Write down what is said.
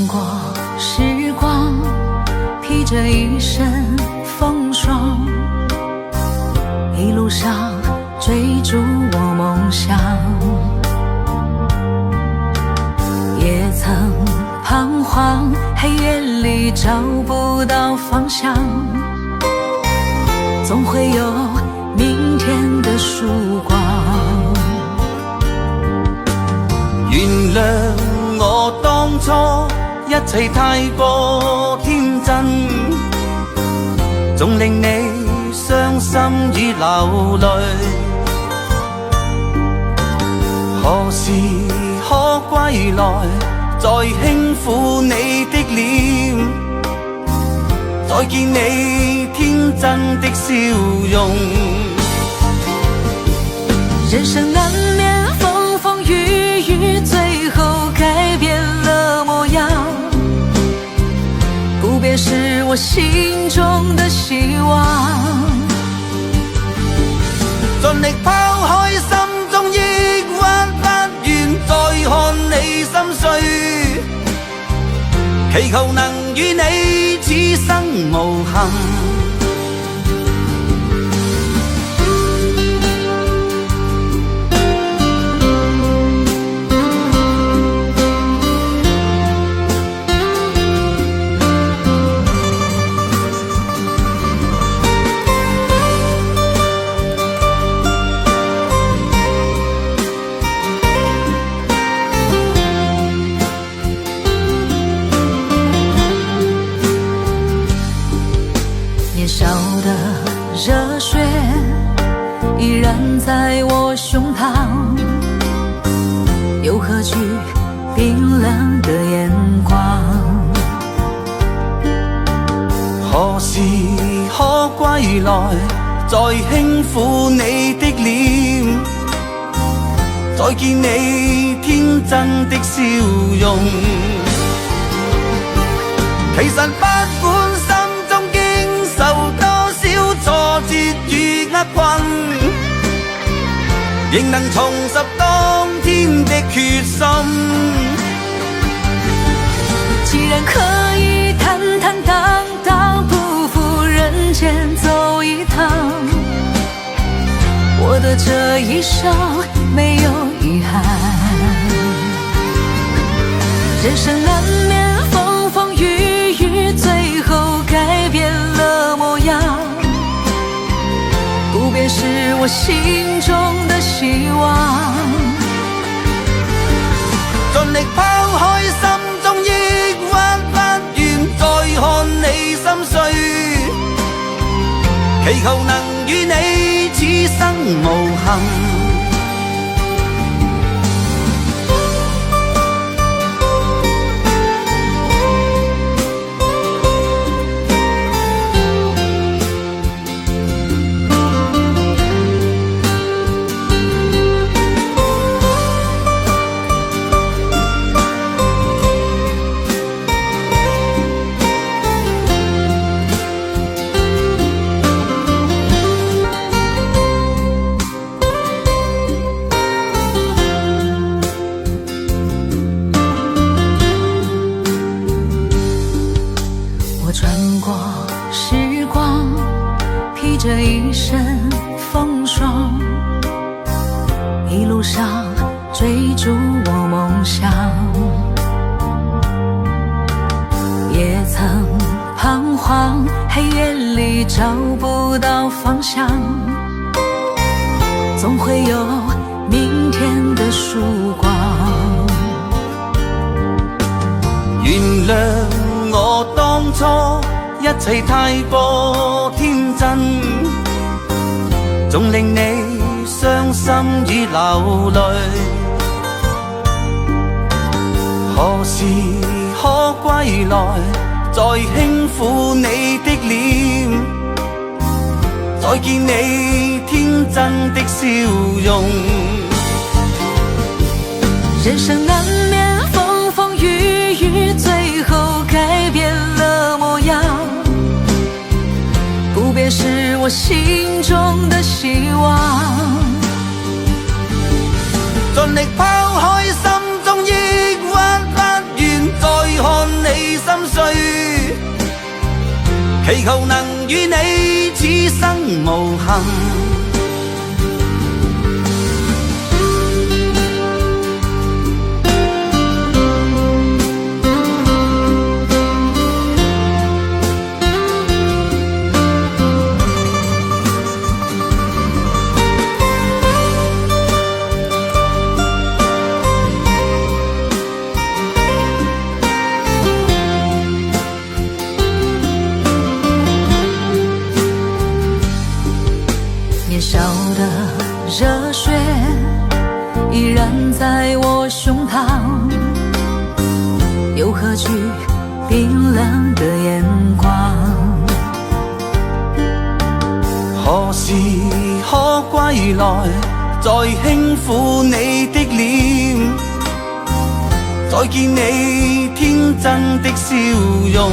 过时光，披着一身风霜，一路上追逐我梦想，也曾彷徨，黑夜里找不到方向，总会有明天的曙光。原諒我當初一切太過天真，總令你傷心與流淚。何時可歸來，再輕撫你的臉，再見你天真的笑容。人生難免風風雨雨，最後改變了模樣，不變是我心中的希望。盡力拋開心中抑鬱，不願再看你心碎，祈求能與你此生無憾。年少的熱血依然在我胸膛，又何懼冰冷的眼光。何時可歸來，再輕撫你的臉，再見你天真的笑容。其實不管心中經受多少挫折與厄困，仍能重拾當天的決心。既然可以坦坦蕩蕩，不負人間走一趟，我的這一生沒有遺憾。人生難免風風雨雨，最後改變了模樣，不變是我心中的希望。盡力拋開心中抑鬱，不願再看你心碎，祈求能與你此生無憾。我穿過時光，披着一身風霜，一路上追逐我夢想，也曾彷徨，黑夜裡找不到方向，總會有明天的曙光。原諒我當初一切太過天真，總令你傷心與流淚。何時可歸來，再輕撫你的臉，再見你天真的笑容。人生難免風風雨雨，最後改變了模樣，不變是我心中的希望。盡力拋開心中抑鬱，不願再看祈求能與你此生無憾。年少的热血依然在我胸膛，又何惧冰冷的眼光？何時可歸來，再輕撫你的臉，再見你天真的笑容。